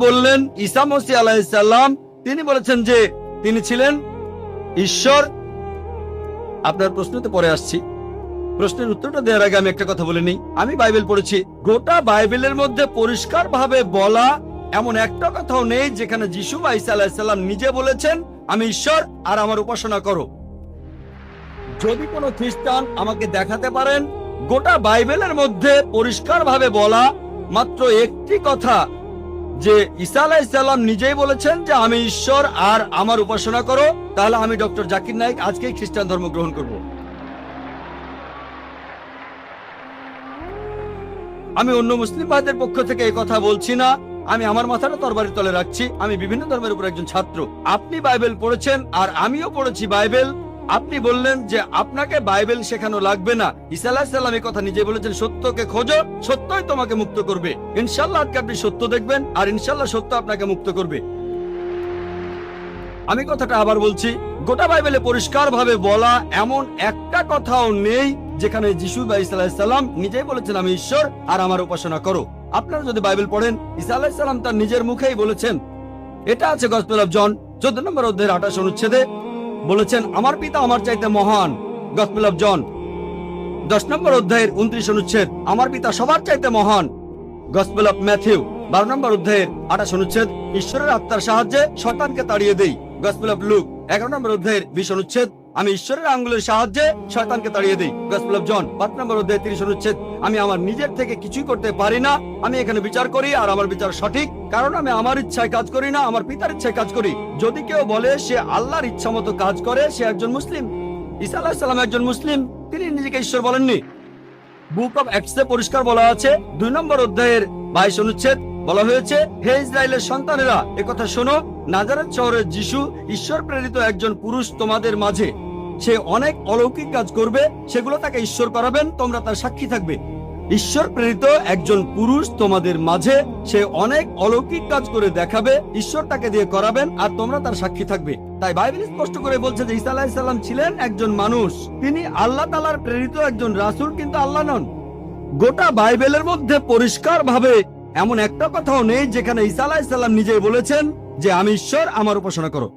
বললেন ঈসা মসীহ আলাইহিস সালাম তিনি বলেছেন যে তিনি ছিলেন ঈশ্বর। আপনার প্রশ্নতে পরে আসছি, প্রশ্নের উত্তরটা দেওয়ার আগে আমি একটা কথা বলে নিই। আমি বাইবেল পড়েছি, গোটা বাইবেলের মধ্যে পরিষ্কার ভাবে বলা এমন একটা কথাও নেই যেখানে যিশু বা ঈসা আলাইহিস সালাম নিজে বলেছেন আমি ঈশ্বর আর আমার উপাসনা করো। যদি কোনো খ্রিস্টান আমাকে দেখাতে পারেন গোটা বাইবেলের মধ্যে পরিষ্কার ভাবে বলা মাত্র একটি কথা যে ঈসা আলাইহিস সালাম নিজেই বলেছেন যে আমি ঈশ্বর আর আমার উপাসনা করো, তাহলে আমি ডক্টর জাকির নায়েক আজকেই খ্রিস্টান ধর্ম গ্রহণ করব। আমি অন্য মুসলিম ভাইদের পক্ষ থেকে এই কথা বলছি না, আমি আমার মাথাটা তরবারির তলে রাখছি। আমি বিভিন্ন ধর্মের উপর একজন ছাত্র। আপনি বাইবেল পড়েছেন আর আমিও পড়েছি বাইবেল। আপনি বললেন যে আপনাকে বাইবেল শেখানো লাগবে না। ঈসা আলাইহিস সালাম এই কথা নিজে বলেছেন, সত্যকে খোঁজো, সত্যই তোমাকে মুক্ত করবে। ইনশাআল্লাহ আজকে আপনি সত্য দেখবেন আর ইনশাআল্লাহ সত্য আপনাকে মুক্ত করবে। আমি কথাটা আবার বলছি, গোটা বাইবেলে পরিষ্কার ভাবে বলা এমন একটা কথাও নেই যেখানে যিশু বা ঈসা আলাইহিস সালাম নিজেই বলেছেন আমি ঈশ্বর আর আমার উপাসনা করো। আপনারা যদি বাইবেল পড়েন, ঈসা আলাইহিস সালাম তার নিজের মুখেই বলেছেন, এটা আছে গসপেল অফ জন 14 নম্বর অধ্যায়ের 28 অনুচ্ছেদে বলেছেন আমার পিতা আমার চাইতে মহান। গসপেল অফ জন 10 নম্বর অধ্যায়ের 29 অনুচ্ছেদ আমার পিতা সবার চাইতে মহান। গসপেল অফ ম্যাথিউ 12 নম্বর অধ্যায়ের 28 অনুচ্ছেদ ঈশ্বরের আত্মার সাহায্যে শয়তানকে তাড়িয়ে দেই। গসপেল অফ লুক 11 নম্বর অধ্যায়ের 20 অনুচ্ছেদ আমি ঈশ্বরের আঙ্গুলের সাহায্যে শয়তানকে তাড়িয়ে দেই। গসপেল অফ জন 5 নম্বর অধ্যায়ের 30 অনুচ্ছেদ আমি আমার নিজের থেকে কিছুই করতে পারি না, আমি এখানে বিচার করি আর আমার বিচার সঠিক, কারণ আমি আমার ইচ্ছায় কাজ করি না, আমার পিতার ইচ্ছায় কাজ করি। যদি কেউ বলে সে আল্লাহর ইচ্ছা মতো কাজ করে সে একজন মুসলিম। ঈসা আলাইহিস সালাম একজন মুসলিম, তিনি নিজেকে ঈশ্বর বলেননি। বুক অফ অ্যাক্টসে পরিষ্কার বলা আছে 2 নম্বর অধ্যায়ের 22 অনুচ্ছেদ বলা হয়েছে হে ইসরায়েলের সন্তানেরা একথা শোনো, নাজারেত শহরের যিশু ঈশ্বর প্রেরিত একজন পুরুষ তোমাদের মাঝে, সে অনেক অলৌকিক কাজ করবে, সেগুলো তাকে ঈশ্বর করাবেন, তোমরা তার সাক্ষী থাকবে। ঈশ্বর প্রেরিত একজন পুরুষ তোমাদের মাঝে, সে অনেক অলৌকিক কাজ করে দেখাবে, ঈশ্বর তাকে দিয়ে করাবেন আর তোমরা তার সাক্ষী থাকবে। তাই বাইবেল স্পষ্ট করে বলছে যে ঈসা আলাইহিস সালাম ছিলেন একজন মানুষ, তিনি আল্লাহ তাআলার প্রেরিত একজন রাসূল, কিন্তু আল্লাহ নন। গোটা বাইবেলের মধ্যে পরিষ্কার ভাবে এমন একটা কথাও নেই যেখানে ঈসা আলাইহিস সালাম নিজেই বলেছেন যে আমি ঈশ্বর আমার উপাসনা করো।